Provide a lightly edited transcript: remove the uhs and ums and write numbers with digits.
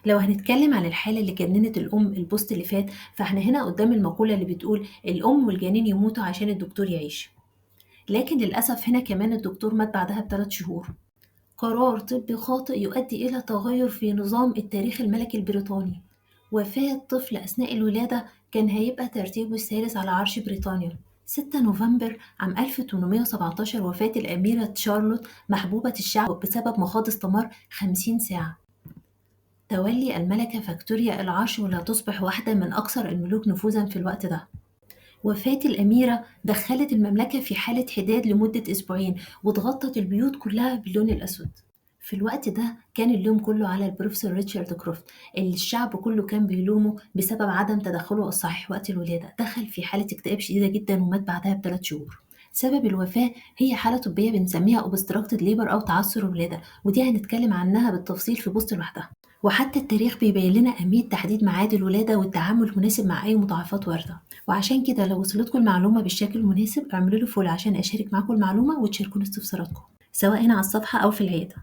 لو هنتكلم عن الحالة اللي جننت الأم البوست اللي فات، فاحنا هنا قدام المقولة اللي بتقول الأم والجنين يموتوا عشان الدكتور يعيش. لكن للأسف هنا كمان الدكتور مات بعدها ب3 شهور. قرار طبي خاطئ يؤدي إلى تغير في نظام التاريخ الملكي البريطاني. وفاة طفل أثناء الولادة كان هيبقى ترتيبه الثالث على عرش بريطانيا. 6 نوفمبر عام 1817 وفاة الأميرة شارلوت محبوبة الشعب بسبب مخاض استمر 50 ساعة. تولي الملكة فيكتوريا العرش ولا تصبح واحدة من أكثر الملوك نفوذًا في الوقت ده. وفاة الأميرة دخلت المملكة في حالة حداد لمدة أسبوعين واتغطت البيوت كلها باللون الأسود. في الوقت ده كان اللوم كله على البروفيسور ريتشارد كروفت اللي الشعب كله كان بيلومه بسبب عدم تدخله الصحيح وقت الولادة. دخل في حالة اكتئاب شديدة جدا ومات بعدها ب3 شهور. سبب الوفاة هي حالة طبية بنسميها obstructed labor أو تعثر الولادة، ودي هنتكلم عنها بالتفصيل في بوست لوحدها. وحتى التاريخ بيبين لنا أهمية تحديد ميعاد الولادة والتعامل المناسب مع أي مضاعفات واردة. وعشان كده لو وصلتكم المعلومة بالشكل المناسب اعملوا لي فولو عشان أشارك معاكم المعلومة وتشاركوني استفساراتكم سواء هنا على الصفحة أو في العيادة.